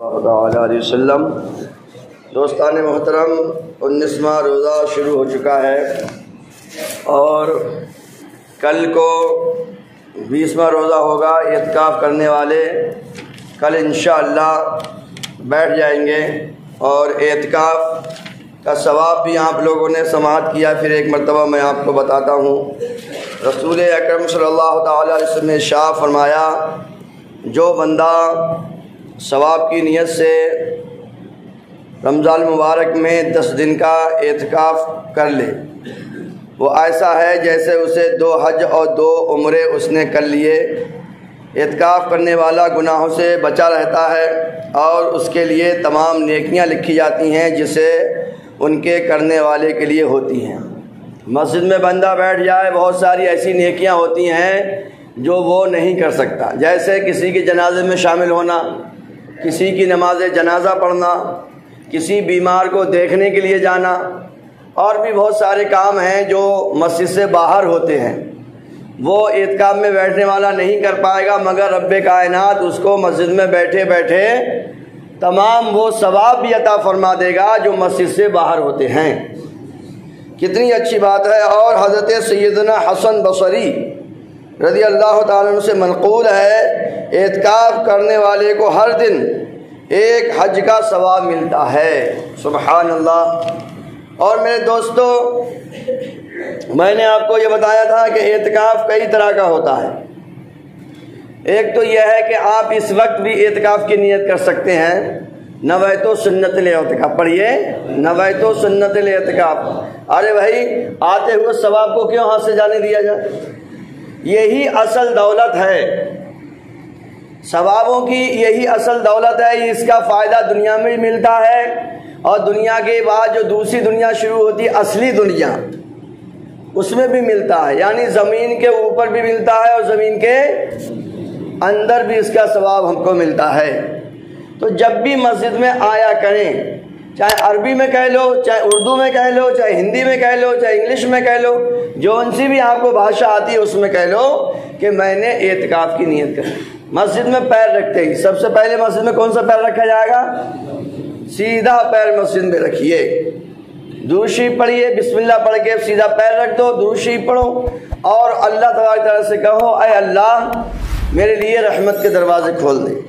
علیہ وسلم۔ دوستان محترم، 19واں روزہ شروع ہو چکا ہے اور کل کو 20واں روزہ ہوگا۔ اعتکاف کرنے والے کل انشاءاللہ بیٹھ جائیں گے اور اعتکاف کا ثواب بھی آپ لوگوں نے سماعت کیا۔ پھر ایک مرتبہ میں آپ کو بتاتا ہوں، رسول اکرم صلی اللہ تعالیٰ علیہ وسلم نے ارشاد فرمایا، جو بندہ ثواب کی نیت سے رمضان مبارک میں 10 دن کا اعتکاف کر لے، وہ ایسا ہے جیسے اسے 2 حج اور 2 عمرے اس نے کر لیے۔ اعتکاف کرنے والا گناہوں سے بچا رہتا ہے اور اس کے لیے تمام نیکیاں لکھی جاتی ہیں جسے ان کے کرنے والے کے لیے ہوتی ہیں۔ مسجد میں بندہ بیٹھ جائے، بہت ساری ایسی نیکیاں ہوتی ہیں جو وہ نہیں کر سکتا، جیسے کسی کے جنازے میں شامل ہونا، کسی کی نماز جنازہ پڑھنا، کسی بیمار کو دیکھنے کے لیے جانا، اور بھی بہت سارے کام ہیں جو مسجد سے باہر ہوتے ہیں۔ وہ اعتکاف میں بیٹھنے والا نہیں کر پائے گا، مگر رب کائنات اس کو مسجد میں بیٹھے بیٹھے تمام وہ ثواب بھی عطا فرما دے گا جو مسجد سے باہر ہوتے ہیں۔ کتنی اچھی بات ہے۔ اور حضرت سیدنا حسن بصری رضی اللہ تعالیٰ عنہ سے منقول ہے، اعتکاف کرنے والے کو ہر دن 1 حج کا ثواب ملتا ہے۔ سبحان اللہ۔ اور میرے دوستو، میں نے آپ کو یہ بتایا تھا کہ اعتکاف کئی طرح کا ہوتا ہے۔ ایک تو یہ ہے کہ آپ اس وقت بھی اعتکاف کی نیت کر سکتے ہیں، نویت سنت الاعتکاف۔ پڑھیے، نویت سنت الاعتکاف۔ ارے بھائی، آتے ہوئے ثواب کو کیوں ہاتھ سے جانے دیا جائے؟ یہی اصل دولت ہے، ثوابوں کی یہی اصل دولت ہے۔ اس کا فائدہ دنیا میں بھی ملتا ہے اور دنیا کے بعد جو دوسری دنیا شروع ہوتی ہے، اصلی دنیا، اس میں بھی ملتا ہے۔ یعنی زمین کے اوپر بھی ملتا ہے اور زمین کے اندر بھی اس کا ثواب ہم کو ملتا ہے۔ تو جب بھی مسجد میں آیا کریں، چاہے عربی میں کہہ لو، چاہے اردو میں کہہ لو، چاہے ہندی میں کہہ لو، چاہے انگلش میں کہہ لو، جو ان سی بھی آپ کو بھاشا آتی ہے اس میں کہہ لو کہ میں نے اعتکاف کی نیت کری۔ مسجد میں پیر رکھتے ہی سب سے پہلے مسجد میں کون سا پیر رکھا جائے گا؟ سیدھا پیر مسجد میں رکھیے، درود شریف پڑھیے، بسم اللہ پڑھ کے سیدھا پیر رکھ دو، درود شریف پڑھو اور اللہ تبارک تعالیٰ سے کہو، اے اللہ میرے لیے رحمت کے دروازے کھول دے۔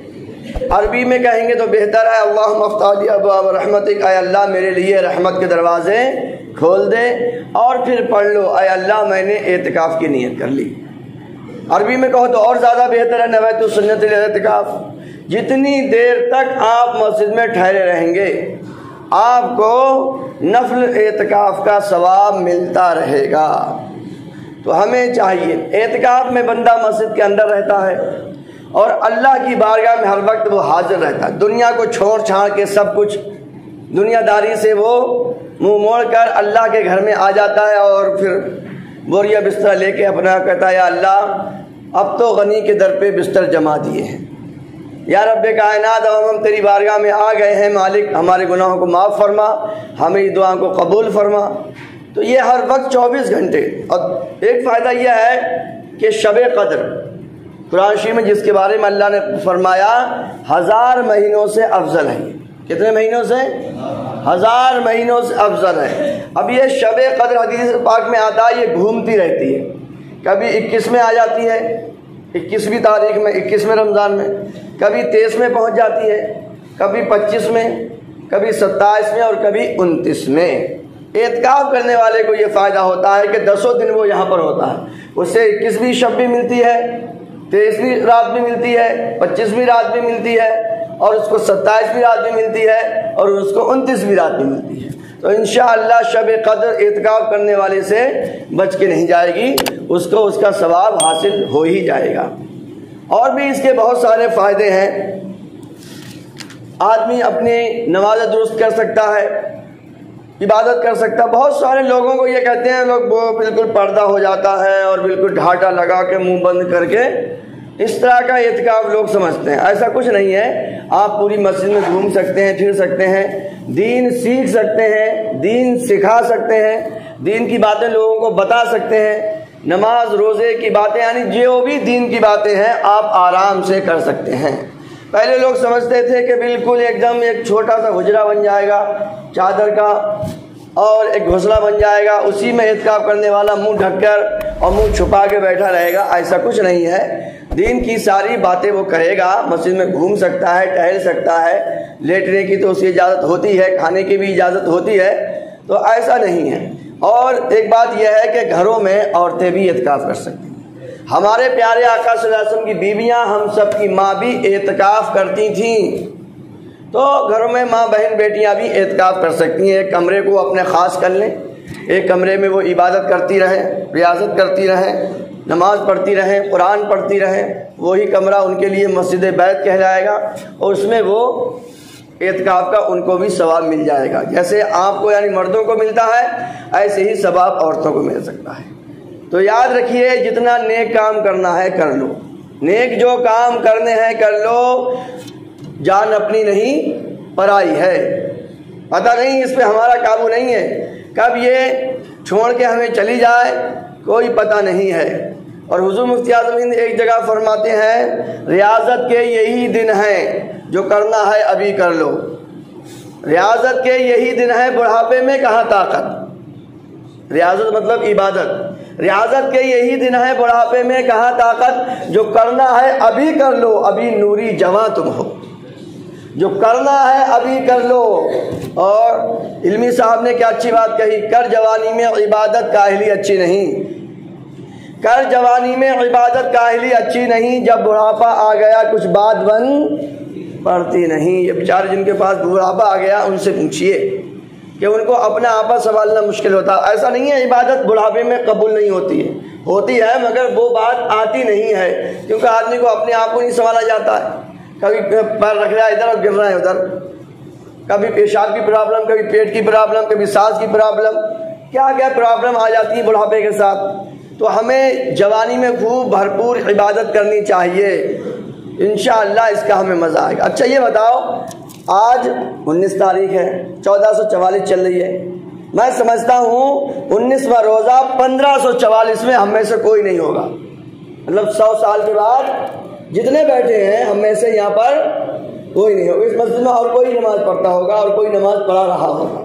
عربی میں کہیں گے تو بہتر ہے، اللہم افتح لی ابواب رحمتک، اے اللہ میرے لیے رحمت کے دروازے کھول دے۔ اور پھر پڑھ لو، اے اللہ میں نے اعتکاف کی نیت کر لی۔ عربی میں کہو تو اور زیادہ بہتر ہے، نویت سنت الاعتکاف۔ جتنی دیر تک آپ مسجد میں ٹھہرے رہیں گے، آپ کو نفل اعتکاف کا ثواب ملتا رہے گا۔ تو ہمیں چاہیے، اعتکاف میں بندہ مسجد کے اندر رہتا ہے اور اللہ کی بارگاہ میں ہر وقت وہ حاضر رہتا ہے۔ دنیا کو چھوڑ چھاڑ کے، سب کچھ دنیا داری سے وہ منہ موڑ کر اللہ کے گھر میں آ جاتا ہے اور پھر بوریا بستر لے کے اپنا کہتا ہے، یا اللہ اب تو غنی کے در پہ بستر جما دیے ہیں، یا رب کائنات ہم تیری بارگاہ میں آ گئے ہیں، مالک ہمارے گناہوں کو معاف فرما، ہماری دعا کو قبول فرما۔ تو یہ ہر وقت 24 گھنٹے۔ اور ایک فائدہ یہ ہے کہ شب قدر قرآن شریف میں جس کے بارے میں اللہ نے فرمایا 1000 مہینوں سے افضل ہے۔ کتنے مہینوں سے؟ 1000 مہینوں سے افضل ہے۔ اب یہ شب قدر حدیث پاک میں آتا ہے، یہ گھومتی رہتی ہے، کبھی 21 میں آ جاتی ہے، 21ویں تاریخ میں، 21ویں رمضان میں، کبھی 23 میں پہنچ جاتی ہے، کبھی 25 میں، کبھی 27 میں اور کبھی 29 میں۔ اعتکاف کرنے والے کو یہ فائدہ ہوتا ہے کہ 10 دن وہ یہاں پر ہوتا ہے، اسے 21ویں شب بھی ملتی ہے، 23ویں رات بھی ملتی ہے، 25ویں رات بھی ملتی ہے، اور اس کو 27ویں رات بھی ملتی ہے، اور اس کو 29ویں رات بھی ملتی ہے۔ تو انشاءاللہ شب قدر اعتکاف کرنے والے سے بچ کے نہیں جائے گی، اس کو اس کا ثواب حاصل ہو ہی جائے گا۔ اور بھی اس کے بہت سارے فائدے ہیں۔ آدمی اپنی نماز درست کر سکتا ہے، عبادت کر سکتا۔ بہت سارے لوگوں کو یہ کہتے ہیں، لوگ وہ بالکل پردہ ہو جاتا ہے اور بالکل ڈھاٹا لگا کے منہ بند کر کے اس طرح کا اعتکاف لوگ سمجھتے ہیں۔ ایسا کچھ نہیں ہے، آپ پوری مسجد میں گھوم سکتے ہیں، پھر سکتے ہیں، دین سیکھ سکتے ہیں، دین سکھا سکتے ہیں، دین کی باتیں لوگوں کو بتا سکتے ہیں، نماز روزے کی باتیں، یعنی جو بھی دین کی باتیں ہیں آپ آرام سے کر سکتے ہیں۔ پہلے لوگ سمجھتے تھے کہ بالکل ایک دم ایک چھوٹا سا حجرہ بن جائے گا چادر کا اور ایک گھونسلہ بن جائے گا، اسی میں اعتکاف کرنے والا منہ ڈھک کر اور منہ چھپا کے بیٹھا رہے گا۔ ایسا کچھ نہیں ہے، دین کی ساری باتیں وہ کرے گا، مسجد میں گھوم سکتا ہے، ٹہل سکتا ہے، لیٹنے کی تو اسے اجازت ہوتی ہے، کھانے کی بھی اجازت ہوتی ہے، تو ایسا نہیں ہے۔ اور ایک بات یہ ہے کہ گھروں میں عورتیں بھی اعتکاف کر سکتی ہیں۔ ہمارے پیارے آقا صلی اللہ علیہ وسلم کی بیویاں، ہم سب کی ماں بھی اعتکاف کرتی تھیں، تو گھروں میں ماں بہن بیٹیاں بھی اعتکاف کر سکتی ہیں۔ ایک کمرے کو اپنے خاص کر لیں، ایک کمرے میں وہ عبادت کرتی رہیں، ریاضت کرتی رہیں، نماز پڑھتی رہیں، قرآن پڑھتی رہیں، وہی کمرہ ان کے لیے مسجد بیت کہلائے گا، اور اس میں وہ اعتکاف کا ان کو بھی ثواب مل جائے گا۔ جیسے آپ کو یعنی مردوں کو ملتا ہے، ایسے ہی ثواب عورتوں کو مل سکتا ہے۔ تو یاد رکھیے، جتنا نیک کام کرنا ہے کر لو، نیک جو کام کرنے ہیں کر لو، جان اپنی نہیں پرائی ہے۔ پتہ نہیں اس پہ ہمارا قابو نہیں ہے، کب یہ چھوڑ کے ہمیں چلی جائے کوئی پتہ نہیں ہے۔ اور حضور مفتی اعظم ہند ایک جگہ فرماتے ہیں، ریاضت کے یہی دن ہیں جو کرنا ہے ابھی کر لو، ریاضت کے یہی دن ہے بڑھاپے میں کہاں طاقت۔ ریاضت مطلب عبادت، ریاضت کے یہی دن ہے بڑھاپے میں کہاں طاقت، جو کرنا ہے ابھی کر لو، ابھی نوری جواں تم ہو، جو کرنا ہے ابھی کر لو۔ اور علمی صاحب نے کیا اچھی بات کہی، کر جوانی میں عبادت کاہلی اچھی نہیں، کر جوانی میں عبادت کاہلی اچھی نہیں، جب بڑھاپا آ گیا کچھ بات بن پڑتی نہیں۔ یہ بیچارے جن کے پاس بڑھاپا آ گیا ان سے پوچھئے کہ ان کو اپنا آپا سنبھالنا مشکل ہوتا۔ ایسا نہیں ہے عبادت بڑھاپے میں قبول نہیں ہوتی ہے، ہوتی ہے، مگر وہ بات آتی نہیں ہے، کیونکہ آدمی کو اپنے آپ کو نہیں سنبھالا جاتا ہے۔ کبھی پیر رکھ رہا ہے ادھر اور گر رہا ہے ادھر، کبھی پیشاب کی پرابلم، کبھی پیٹ کی پرابلم، کبھی سانس کی پرابلم، کیا کیا پرابلم آ جاتی ہے بڑھاپے کے ساتھ۔ تو ہمیں جوانی میں خوب بھرپور عبادت کرنی چاہیے، انشاءاللہ اس کا ہمیں مزہ آئے گا۔ اچھا یہ بتاؤ، آج 19 تاریخ ہے، 1444 چل رہی ہے، میں سمجھتا ہوں 19واں روزہ 1544 میں ہم میں سے کوئی نہیں ہوگا، مطلب 100 سال کے بعد جتنے بیٹھے ہیں ہم میں سے یہاں پر کوئی نہیں ہوگا۔ اس مسجد میں اور کوئی نماز پڑھتا ہوگا اور کوئی نماز پڑھا رہا ہوگا،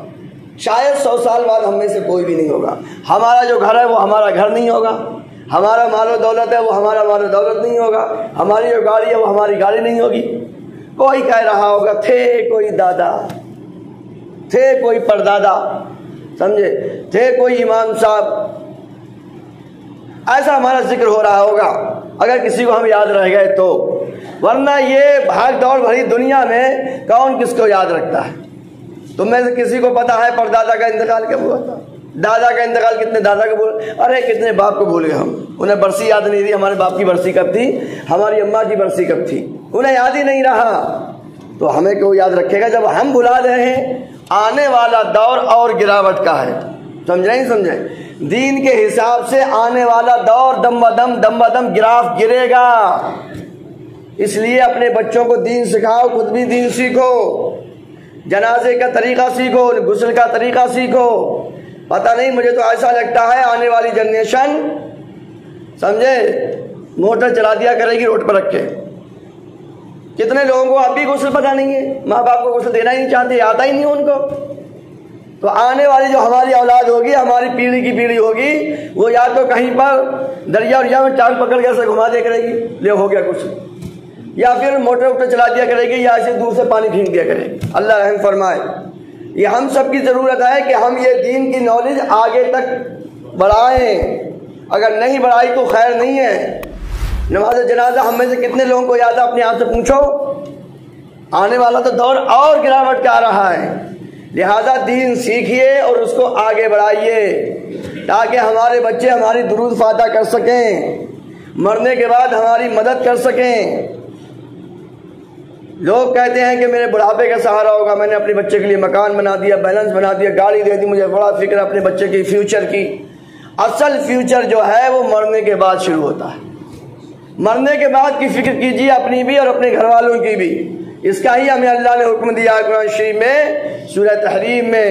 شاید 100 سال بعد ہم میں سے کوئی بھی نہیں ہوگا۔ ہمارا جو گھر ہے وہ ہمارا گھر نہیں ہوگا، ہمارا مال و دولت ہے وہ ہمارا مال و دولت نہیں ہوگا، ہماری جو گاڑی ہے وہ ہماری گاڑی نہیں ہوگی۔ کوئی کہہ رہا ہوگا تھے کوئی دادا، تھے کوئی پردادا، سمجھے، تھے کوئی امام صاحب، ایسا ہمارا ذکر ہو رہا ہوگا اگر کسی کو ہم یاد رہ گئے تو، ورنہ یہ بھاگ دوڑ بھری دنیا میں کون کس کو یاد رکھتا ہے؟ تم میں سے کسی کو پتا ہے پردادا کا انتقال کب ہوا تھا؟ دادا کا انتقال کتنے دادا کو بھول، ارے کتنے باپ کو بھول گئے ہم، انہیں برسی یاد نہیں تھی، ہمارے باپ کی برسی کب تھی، ہماری اماں کی برسی کب تھی، انہیں یاد ہی نہیں رہا۔ تو ہمیں کیوں یاد رکھے گا جب ہم بھلا رہے ہیں؟ آنے والا دور اور گراوٹ کا ہے، سمجھے نہیں سمجھے؟ دین کے حساب سے آنے والا دور دم بدم گراف گرے گا، اس لیے اپنے بچوں کو دین سکھاؤ، خود بھی دین سیکھو، جنازے کا طریقہ سیکھو، غسل کا طریقہ سیکھو۔ پتہ نہیں، مجھے تو ایسا لگتا ہے آنے والی جنریشن سمجھے موٹر چلا دیا کرے گی روڈ پر رکھ کے۔ کتنے لوگوں کو اب بھی غسل پتہ نہیں ہے، ماں باپ کو غسل دینا ہی نہیں چاہتے، آتا ہی نہیں ان کو۔ تو آنے والی جو ہماری اولاد ہوگی، ہماری پیڑھی کی پیڑھی ہوگی، وہ یا تو کہیں پر دریا میں چال پکڑ کے ایسے گھما دیا کرے گی، لے ہو گیا کچھ، یا پھر موٹر چلا دیا کرے گی، یا ایسے دور سے پانی پھینک دیا کرے گی۔ اللہ رحم فرمائے۔ یہ ہم سب کی ضرورت ہے کہ ہم یہ دین کی نالج آگے تک بڑھائیں، اگر نہیں بڑھائی تو خیر نہیں ہے۔ نماز جنازہ ہم میں سے کتنے لوگوں کو یاد ہے؟ اپنے آپ سے پوچھو۔ آنے والا تو دور اور گراوٹ کا آ رہا ہے، لہذا دین سیکھیے اور اس کو آگے بڑھائیے تاکہ ہمارے بچے ہماری درود فاتح کر سکیں، مرنے کے بعد ہماری مدد کر سکیں۔ لوگ کہتے ہیں کہ میرے بڑھاپے کا سہارا ہوگا، میں نے اپنے بچے کے لیے مکان بنا دیا، بیلنس بنا دیا، گاڑی دے دی، مجھے بڑا فکر ہے اپنے بچے کی فیوچر کی۔ اصل فیوچر جو ہے وہ مرنے کے بعد شروع ہوتا ہے۔ مرنے کے بعد کی فکر کیجیے، اپنی بھی اور اپنے گھر والوں کی بھی۔ اس کا ہی ہمیں اللہ نے حکم دیا ہے قرآن شریف میں، سورہ تحریم میں،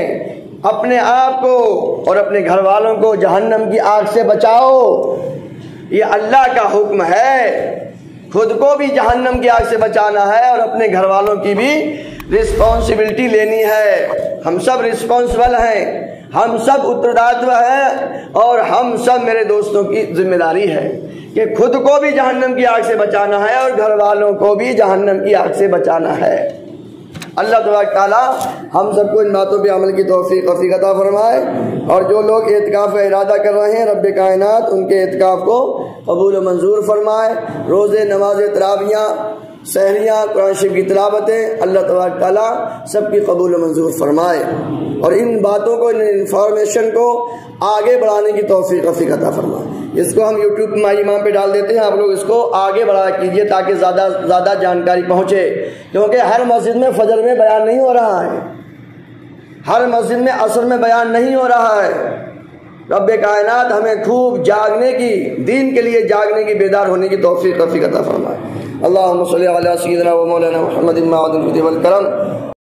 اپنے آپ کو اور اپنے گھر والوں کو جہنم کی آگ سے بچاؤ۔ یہ اللہ کا حکم ہے، خود کو بھی جہنم کی آگ سے بچانا ہے اور اپنے گھر والوں کی بھی رسپانسبلٹی لینی ہے۔ ہم سب رسپانسبل ہیں، ہم سب اترداتو ہیں، اور ہم سب میرے دوستوں کی ذمہ داری ہے کہ خود کو بھی جہنم کی آگ سے بچانا ہے اور گھر والوں کو بھی جہنم کی آگ سے بچانا ہے۔ اللہ تبارک تعالیٰ ہم سب کو ان باتوں پہ عمل کی توفیق عطا فرمائے، اور جو لوگ اعتکاف کا ارادہ کر رہے ہیں رب کائنات ان کے اعتکاف کو قبول و منظور فرمائے۔ روزے، نماز تراویحاں، سحریاں، قرآن شریف کی تلاوتیں اللہ تبارک تعالیٰ سب کی قبول و منظور فرمائے، اور ان باتوں کو، ان انفارمیشن کو آگے بڑھانے کی توفیق عطا فرمائے۔ اس کو ہم یوٹیوب مائی امام پہ ڈال دیتے ہیں، آپ لوگ اس کو آگے بڑھا کیجئے تاکہ زیادہ جانکاری پہنچے، کیونکہ ہر مسجد میں فجر میں بیان نہیں ہو رہا ہے، ہر مسجد میں عصر میں بیان نہیں ہو رہا ہے۔ رب کائنات ہمیں خوب جاگنے کی، دین کے لیے جاگنے کی، بیدار ہونے کی توفیق عطا فرمائے۔ اللہم صلی علی سیدنا و مولانا محمد المعدن والکرم۔